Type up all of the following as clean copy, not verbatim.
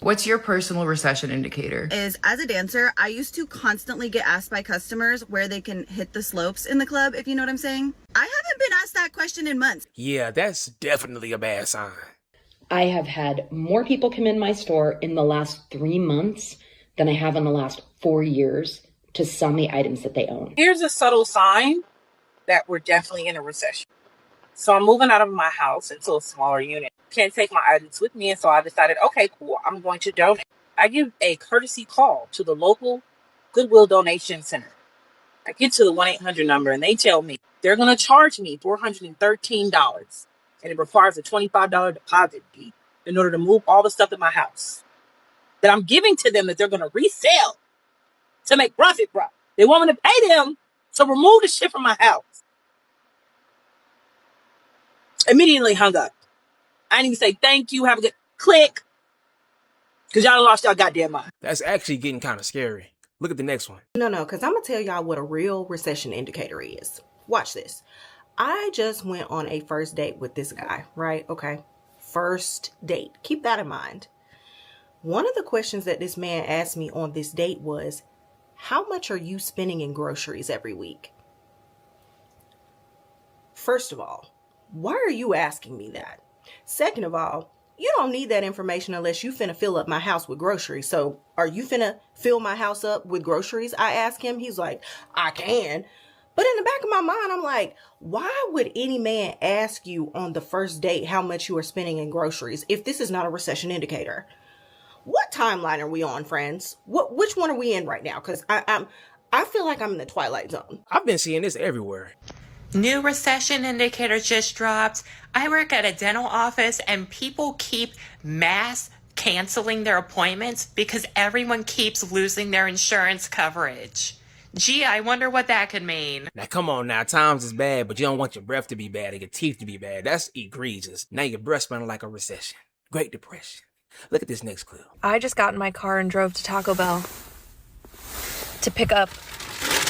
What's your personal recession indicator? Is as a dancer, I used to constantly get asked by customers where they can hit the slopes in the club, if you know what I'm saying. I haven't been asked that question in months. Yeah, that's definitely a bad sign. I have had more people come in my store in the last 3 months than I have in the last 4 years to sell me items that they own. Here's a subtle sign that we're definitely in a recession. So I'm moving out of my house into a smaller unit. Can't take my items with me, and so I decided, okay, cool, I'm going to donate. I give a courtesy call to the local Goodwill donation center. I get to the 1-800 number, and they tell me they're going to charge me $413, and it requires a $25 deposit fee in order to move all the stuff in my house that I'm giving to them that they're going to resell to make profit from. They want me to pay them to remove the shit from my house. Immediately hung up. I didn't even say thank you, have a good click. Because y'all lost y'all goddamn mind. That's actually getting kind of scary. Look at the next one. No, because I'm going to tell y'all what a real recession indicator is. Watch this. I just went on a first date with this guy, right? Okay. First date. Keep that in mind. One of the questions that this man asked me on this date was, how much are you spending in groceries every week? First of all, why are you asking me that? Second of all, you don't need that information unless you finna fill up my house with groceries. So are you finna fill my house up with groceries? I asked him. He's like, I can. But in the back of my mind, I'm like, why would any man ask you on the first date how much you are spending in groceries if this is not a recession indicator? What timeline are we on, friends? Which one are we in right now? Because I feel like I'm in the Twilight Zone. I've been seeing this everywhere. New recession indicator just dropped. I work at a dental office and people keep mass canceling their appointments because everyone keeps losing their insurance coverage. Gee, I wonder what that could mean. Now come on now, times is bad, but you don't want your breath to be bad or your teeth to be bad. That's egregious. Now your breath smelling like a recession. Great Depression. Look at this next clip. I just got in my car and drove to Taco Bell to pick up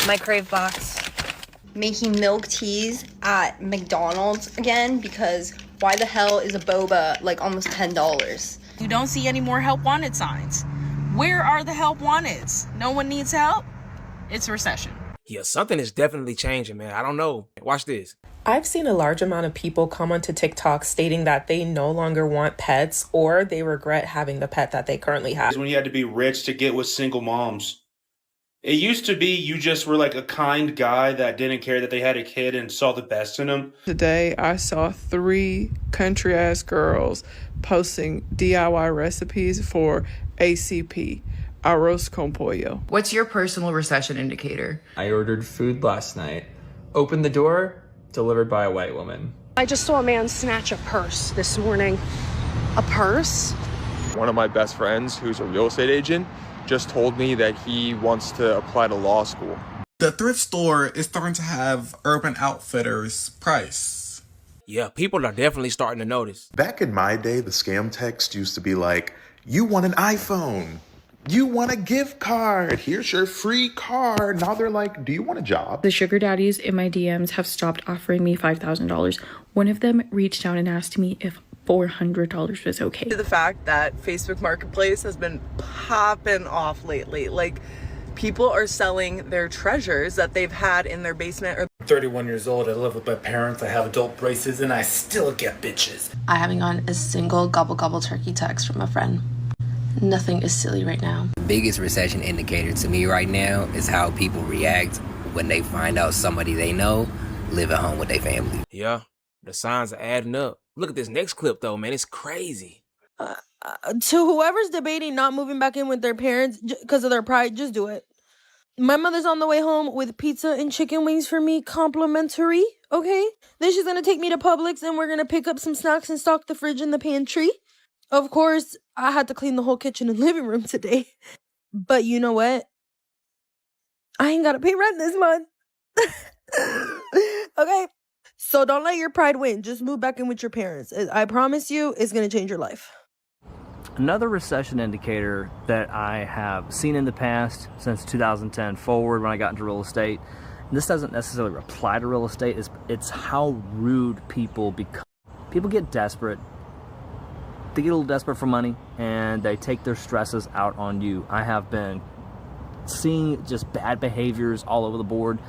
my Crave box. Making milk teas at McDonald's again because why the hell is a boba like almost $10? You don't see any more help wanted signs. Where are the help wanteds? No one needs help? It's recession. Yeah, something is definitely changing, man. I don't know. Watch this. I've seen a large amount of people come onto TikTok stating that they no longer want pets or they regret having the pet that they currently have. When you had to be rich to get with single moms. It used to be you just were like a kind guy that didn't care that they had a kid and saw the best in them. Today, I saw 3 country-ass girls posting DIY recipes for ACP, arroz con pollo. What's your personal recession indicator? I ordered food last night. Opened the door, delivered by a white woman. I just saw a man snatch a purse this morning. A purse? One of my best friends, who's a real estate agent, just told me that he wants to apply to law school. The thrift store is starting to have Urban Outfitters price. Yeah, people are definitely starting to notice. Back in my day, the scam text used to be like, you want an iPhone, you want a gift card, here's your free card. Now they're like, do you want a job? The sugar daddies in my DMs have stopped offering me $5,000. One of them reached out and asked me if $400 was okay. To the fact that Facebook Marketplace has been popping off lately. Like, people are selling their treasures that they've had in their basement. I'm 31 years old, I live with my parents, I have adult braces, and I still get bitches. I haven't gotten a single gobble gobble turkey text from a friend. Nothing is silly right now. The biggest recession indicator to me right now is how people react when they find out somebody they know live at home with their family. Yeah, the signs are adding up. Look at this next clip though, man. It's crazy. To whoever's debating not moving back in with their parents because of their pride, just do it. My mother's on the way home with pizza and chicken wings for me, complimentary, okay? Then she's gonna take me to Publix and we're gonna pick up some snacks and stock the fridge and the pantry. Of course, I had to clean the whole kitchen and living room today. But you know what? I ain't gotta pay rent this month. Okay? So don't let your pride win. Just move back in with your parents. I promise you, it's going to change your life. Another recession indicator that I have seen in the past since 2010 forward when I got into real estate, and this doesn't necessarily apply to real estate, it's how rude people become. People get desperate they get a little desperate for money and they take their stresses out on you. I have been seeing just bad behaviors all over the board,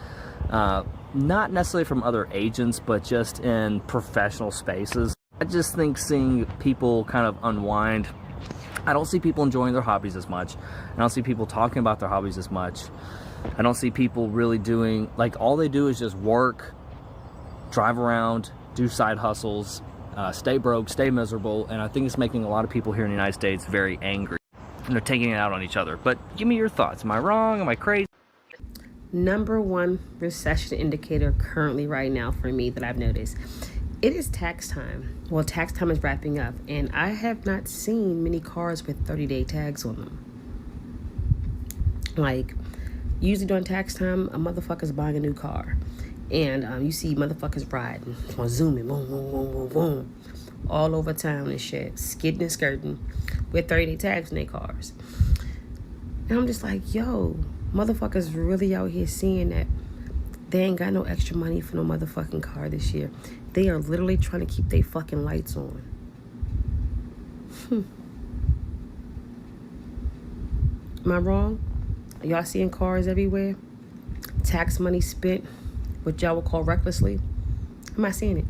not necessarily from other agents, but just in professional spaces. I just think seeing people kind of unwind. I don't see people enjoying their hobbies as much. I don't see people talking about their hobbies as much. I don't see people really doing, like, all they do is just work, drive around, do side hustles, stay broke, stay miserable, and I think it's making a lot of people here in the United States very angry. And they're taking it out on each other. But give me your thoughts. Am I wrong? Am I crazy? Number one recession indicator currently right now for me that I've noticed. It is tax time. Well, tax time is wrapping up, and I have not seen many cars with 30-day tags on them. Like, usually during tax time, a motherfucker's buying a new car. And you see motherfuckers riding, zooming, boom, boom, boom, boom, boom, all over town and shit, skidding and skirting with 30-day tags on their cars. And I'm just like, yo, motherfuckers really out here seeing that they ain't got no extra money for no motherfucking car this year. They are literally trying to keep their fucking lights on. Am I wrong? Are y'all seeing cars everywhere? Tax money spent, what y'all would call recklessly? I'm not seeing it.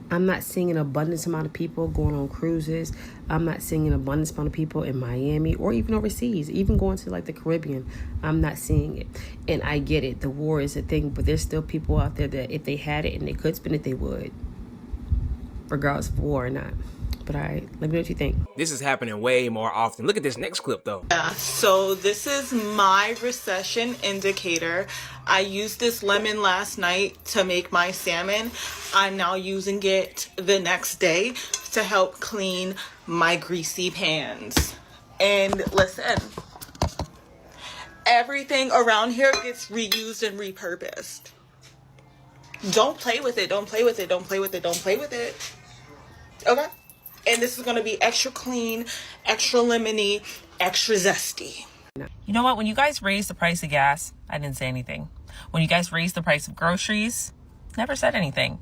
I'm not seeing an abundance amount of people going on cruises. I'm not seeing an abundance amount of people in Miami or even overseas, even going to like the Caribbean. I'm not seeing it. And I get it. The war is a thing, but there's still people out there that if they had it and they could spend it, they would, regardless of war or not. But all right, let me know what you think. This is happening way more often. Look at this next clip though. Yeah, so this is my recession indicator. I used this lemon last night to make my salmon. I'm now using it the next day to help clean my greasy pans. And listen, everything around here gets reused and repurposed. Don't play with it. Don't play with it. Don't play with it. Don't play with it. Okay? And this is going to be extra clean, extra lemony, extra zesty. You know what? When you guys raised the price of gas, I didn't say anything. When you guys raised the price of groceries, never said anything.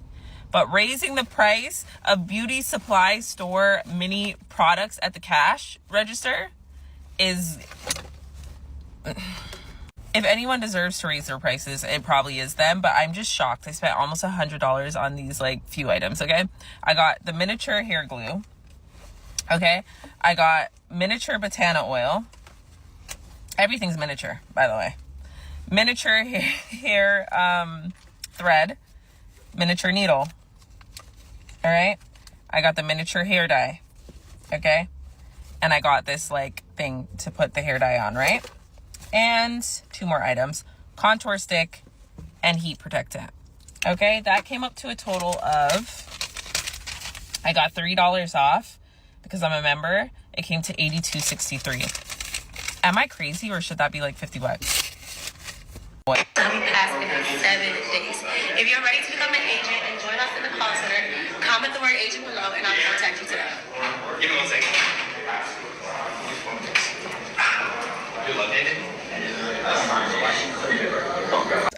But raising the price of beauty supply store mini products at the cash register is... If anyone deserves to raise their prices, it probably is them, but I'm just shocked. I spent almost $100 on these like few items, okay? I got the miniature hair glue, okay? I got miniature botana oil. Everything's miniature, by the way. Miniature hair thread, miniature needle, all right? I got the miniature hair dye, okay? And I got this like thing to put the hair dye on, right? And 2 more items, contour stick and heat protectant. Okay, that came up to a total of, I got $30 off because I'm a member. It came to $82.63. Am I crazy or should that be like $50? What? I'm passing in 7 days. If you're ready to become an agent and join us in the call center, comment the word agent below and I'll contact you today. Give me 1 second. You located?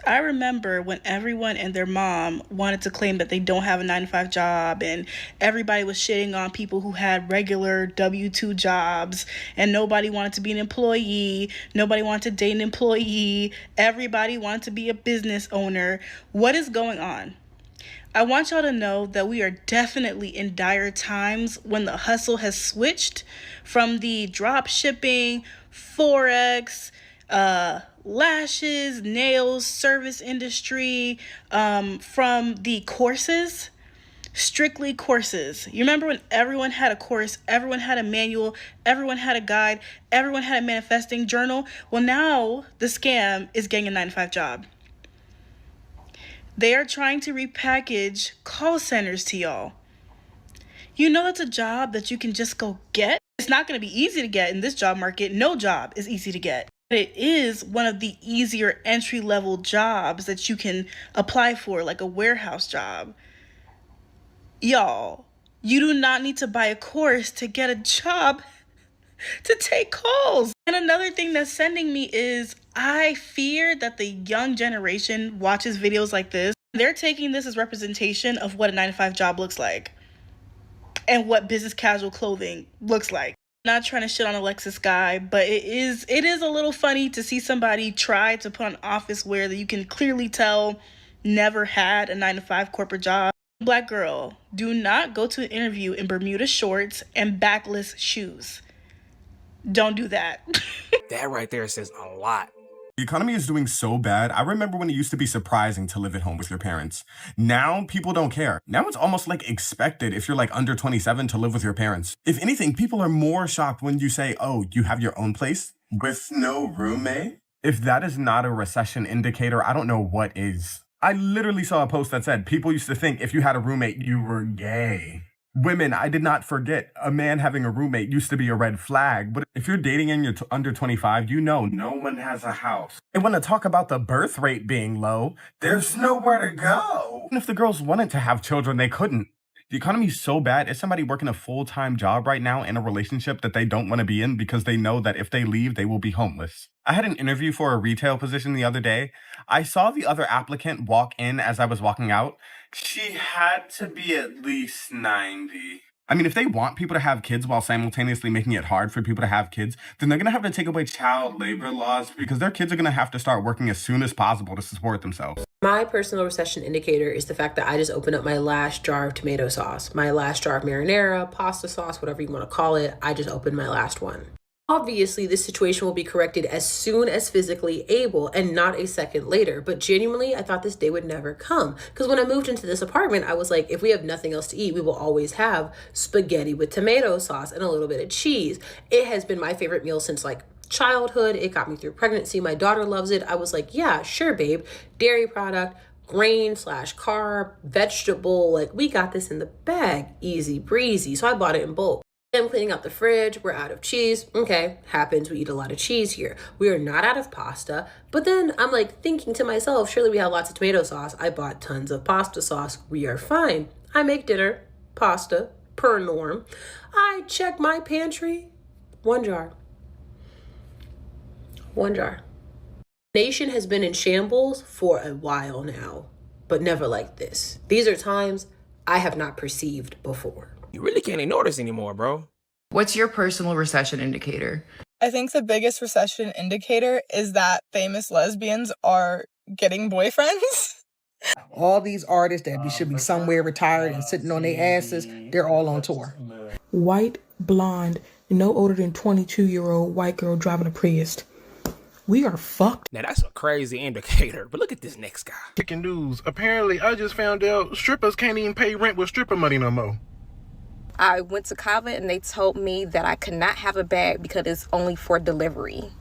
I remember when everyone and their mom wanted to claim that they don't have a 9-to-5 job, and everybody was shitting on people who had regular W-2 jobs, and nobody wanted to be an employee, nobody wanted to date an employee, everybody wanted to be a business owner. What is going on? I want y'all to know that we are definitely in dire times when the hustle has switched from the drop shipping, Forex, lashes, nails, service industry, from the courses, strictly courses. You remember when everyone had a course, everyone had a manual, everyone had a guide, everyone had a manifesting journal? Well, now the scam is getting a 9-to-5 job. They are trying to repackage call centers to y'all. You know that's a job that you can just go get? It's not going to be easy to get in this job market. No job is easy to get. But it is one of the easier entry-level jobs that you can apply for, like a warehouse job. Y'all, you do not need to buy a course to get a job to take calls. And another thing that's sending me is I fear that the young generation watches videos like this. They're taking this as representation of what a 9-to-5 job looks like. and what business casual clothing looks like. Not trying to shit on Alexis guy, but it is a little funny to see somebody try to put on office wear that you can clearly tell never had a 9-to-5 corporate job. Black girl, do not go to an interview in Bermuda shorts and backless shoes. Don't do that. That right there says a lot. The economy is doing so bad. I remember when it used to be surprising to live at home with your parents. Now, people don't care. Now it's almost like expected if you're like under 27 to live with your parents. If anything, people are more shocked when you say, oh, you have your own place with no roommate? If that is not a recession indicator, I don't know what is. I literally saw a post that said people used to think if you had a roommate, you were gay. Women, I did not forget, a man having a roommate used to be a red flag. But if you're dating and you're under 25, you know no one has a house. And when I talk about the birth rate being low, there's nowhere to go. And if the girls wanted to have children, they couldn't. The economy is so bad. Is somebody working a full-time job right now in a relationship that they don't want to be in because they know that if they leave, they will be homeless? I had an interview for a retail position the other day. I saw the other applicant walk in as I was walking out. She had to be at least 90. I mean, if they want people to have kids while simultaneously making it hard for people to have kids, then they're going to have to take away child labor laws because their kids are going to have to start working as soon as possible to support themselves. My personal recession indicator is the fact that I just opened up my last jar of tomato sauce, my last jar of marinara, pasta sauce, whatever you want to call it. I just opened my last one. Obviously, this situation will be corrected as soon as physically able and not a second later. But genuinely, I thought this day would never come. Because when I moved into this apartment, I was like, if we have nothing else to eat, we will always have spaghetti with tomato sauce and a little bit of cheese. It has been my favorite meal since like childhood. It got me through pregnancy. My daughter loves it. I was like, yeah, sure, babe. Dairy product, grain/carb, vegetable. Like, we got this in the bag. Easy breezy. So I bought it in bulk. I'm cleaning out the fridge. We're out of cheese. Okay, happens. We eat a lot of cheese here. We are not out of pasta. But then I'm like thinking to myself, surely we have lots of tomato sauce. I bought tons of pasta sauce. We are fine. I make dinner, pasta, per norm. I check my pantry. One jar. Nation has been in shambles for a while now, but never like this. These are times I have not perceived before. You really can't ignore this anymore, bro. What's your personal recession indicator? I think the biggest recession indicator is that famous lesbians are getting boyfriends. All these artists that should be somewhere retired and sitting on their asses, they're all on tour. White, blonde, no older than 22-year-old white girl driving a Prius. We are fucked. Now that's a crazy indicator, but look at this next guy. Chicken news. Apparently, I just found out strippers can't even pay rent with stripper money no more. I went to Kava and they told me that I could not have a bag because it's only for delivery.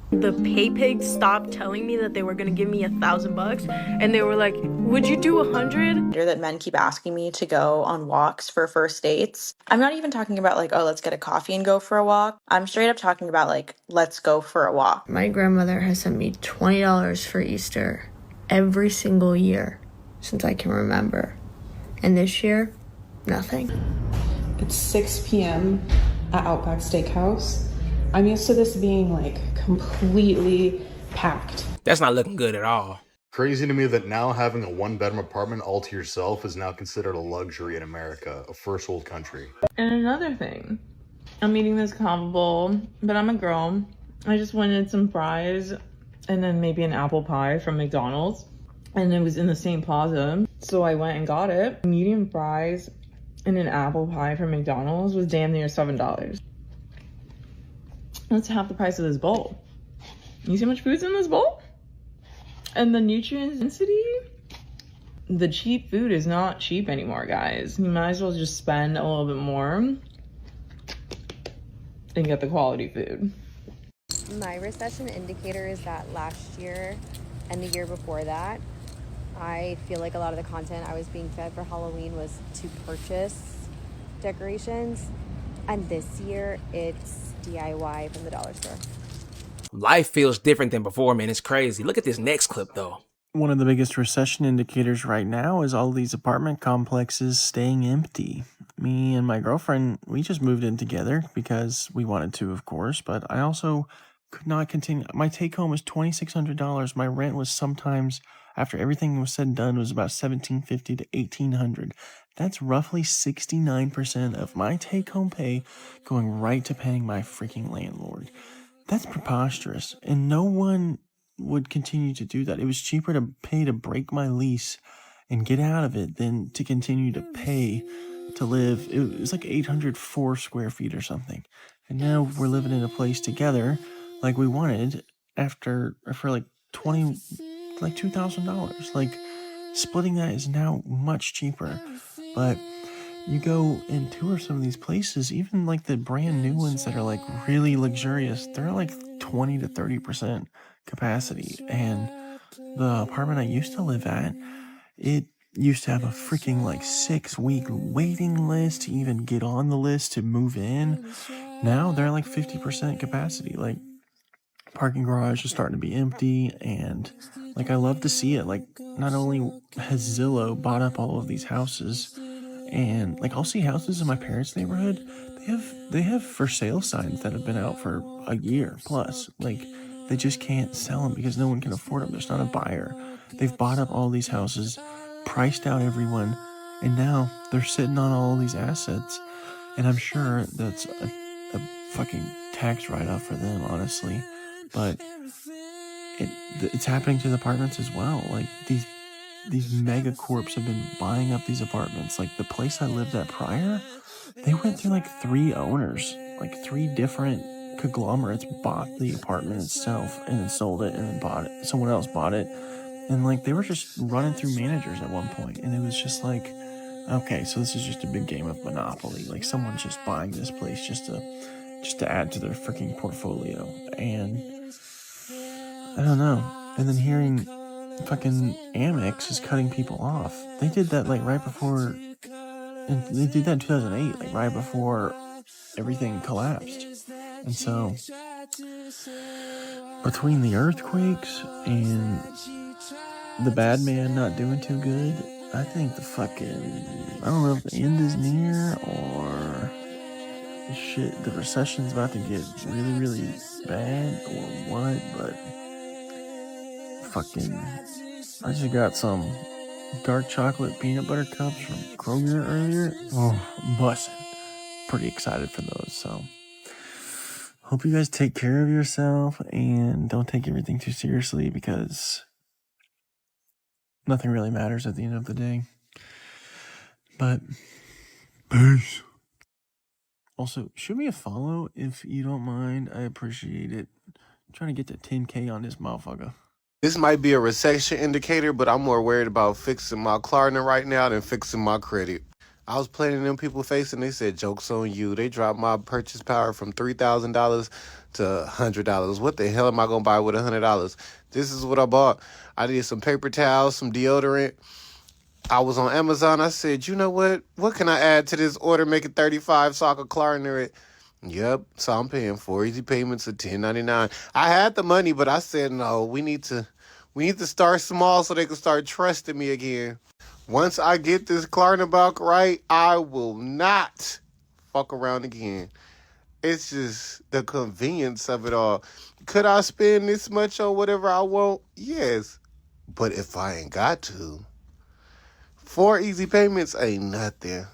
The pay pigs stopped telling me that they were gonna give me $1,000 and they were like, would you do 100? That men keep asking me to go on walks for first dates. I'm not even talking about like, oh, let's get a coffee and go for a walk. I'm straight up talking about like, let's go for a walk. My grandmother has sent me $20 for Easter every single year since I can remember. And this year, nothing. It's 6 p.m. at Outback Steakhouse. I'm used to this being like completely packed. That's not looking good at all. Crazy to me that now having a one-bedroom apartment all to yourself is now considered a luxury in America, a first world country. And another thing, I'm eating this combo bowl, but I'm a girl. I just wanted some fries and then maybe an apple pie from McDonald's. And it was in the same plaza, so I went and got it. Medium fries and an apple pie from McDonald's was damn near $7. That's half the price of this bowl. You see how much food's in this bowl? And the nutrient density? The cheap food is not cheap anymore, guys. You might as well just spend a little bit more and get the quality food. My recession indicator is that last year and the year before that, I feel like a lot of the content I was being fed for Halloween was to purchase decorations. And this year, it's DIY from the dollar store. Life feels different than before, man. It's crazy. Look at this next clip, though. One of the biggest recession indicators right now is all these apartment complexes staying empty. Me and my girlfriend, we just moved in together because we wanted to, of course, but I also could not continue. My take home was $2,600. My rent was sometimes, after everything was said and done, was about $1,750 to $1,800. That's roughly 69% of my take-home pay going right to paying my freaking landlord. That's preposterous, and no one would continue to do that. It was cheaper to pay to break my lease and get out of it than to continue to pay to live. It was like 804 square feet or something. And now we're living in a place together like we wanted for like $2,000. Like, splitting that is now much cheaper. But you go and tour some of these places, even like the brand new ones that are like really luxurious, they're like 20 to 30% capacity. And the apartment I used to live at, it used to have a freaking like 6-week waiting list to even get on the list to move in. Now they're like 50% capacity. Like, parking garage is starting to be empty, and like, I love to see it. Like, not only has Zillow bought up all of these houses, and like, I'll see houses in my parents' neighborhood. They have for sale signs that have been out for a year plus. Like, they just can't sell them because no one can afford them. There's not a buyer. They've bought up all these houses, priced out everyone, and now they're sitting on all these assets. And I'm sure that's a fucking tax write-off for them, honestly. But it's happening to the apartments as well. Like, these mega corps have been buying up these apartments. Like, the place I lived at prior, they went through like 3 owners, like 3 different conglomerates bought the apartment itself and then sold it and then bought it. Someone else bought it. And like, they were just running through managers at one point. And it was just like, okay, so this is just a big game of Monopoly. Like, someone's just buying this place just to add to their freaking portfolio. And I don't know. And then hearing fucking Amex is cutting people off. They did that like right before, and they did that in 2008, like right before everything collapsed. And so, between the earthquakes and the bad man not doing too good, I think I don't know if the end is near or the recession's about to get really, really bad or what, but I just got some dark chocolate peanut butter cups from Kroger earlier. Oh, bussin'. Pretty excited for those, so hope you guys take care of yourself and don't take everything too seriously, because nothing really matters at the end of the day. But peace. Also, shoot me a follow if you don't mind. I appreciate it. I'm trying to get to 10K on this motherfucker. This might be a recession indicator, but I'm more worried about fixing my Klarna right now than fixing my credit. I was playing in them people face and they said, joke's on you. They dropped my purchase power from $3,000 to $100. What the hell am I going to buy with $100? This is what I bought. I did some paper towels, some deodorant. I was on Amazon. I said, you know what? What can I add to this order? Make it 35 so I could Klarna it. Yep. So I'm paying 4 easy payments of $10.99. I had the money, but I said, no, we need to start small so they can start trusting me again. Once I get this Klarna box right, I will not fuck around again. It's just the convenience of it all. Could I spend this much on whatever I want? Yes. But if I ain't got to, 4 easy payments ain't nothing.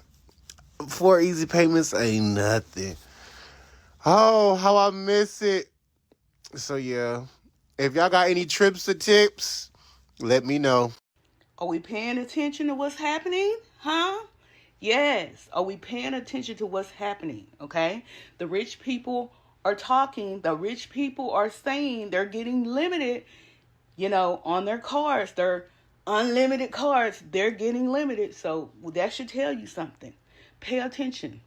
4 easy payments ain't nothing. Oh, how I miss it. So yeah, if y'all got any trips or tips, let me know. Are we paying attention to what's happening? Huh? Yes. Are we paying attention to what's happening? Okay. The rich people are talking. The rich people are saying they're getting limited, on their cars. They're unlimited cars. They're getting limited. So that should tell you something. Pay attention.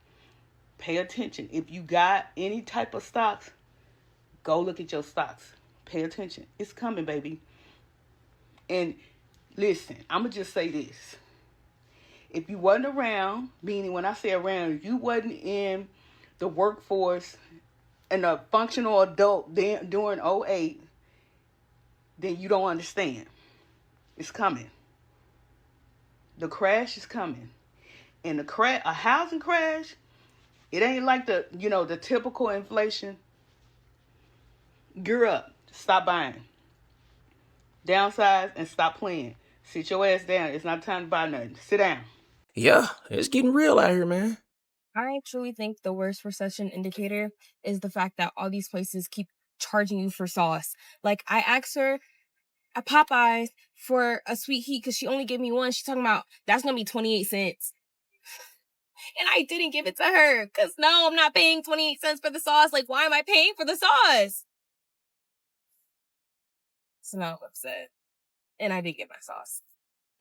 Pay attention. If you got any type of stocks, go look at your stocks. Pay attention. It's coming, baby. And listen, I'm going to just say this. If you wasn't around, meaning when I say around, if you wasn't in the workforce and a functional adult during 2008, then you don't understand. It's coming. The crash is coming. And a housing crash, it ain't like the typical inflation. Gear up. Stop buying. Downsize and stop playing. Sit your ass down. It's not time to buy nothing. Sit down. Yeah, it's getting real out here, man. I truly think the worst recession indicator is the fact that all these places keep charging you for sauce. Like, I asked her at Popeyes for a sweet heat because she only gave me one. She's talking about that's gonna be 28 cents. And I didn't give it to her because no, I'm not paying 28 cents for the sauce. Like, why am I paying for the sauce? So now I'm upset. And I did get my sauce.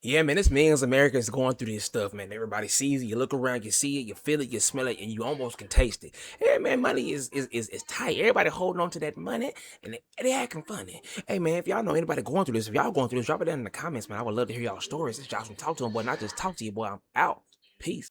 Yeah, man, it's millions of Americans going through this stuff, man. Everybody sees it. You look around, you see it, you feel it, you smell it, and you almost can taste it. Hey, man, money is tight. Everybody holding on to that money, and they acting funny. Hey, man, if y'all know anybody going through this, if y'all going through this, drop it down in the comments, man. I would love to hear y'all stories. If y'all can talk to them, boy, not just talk to you, boy. I'm out. Peace.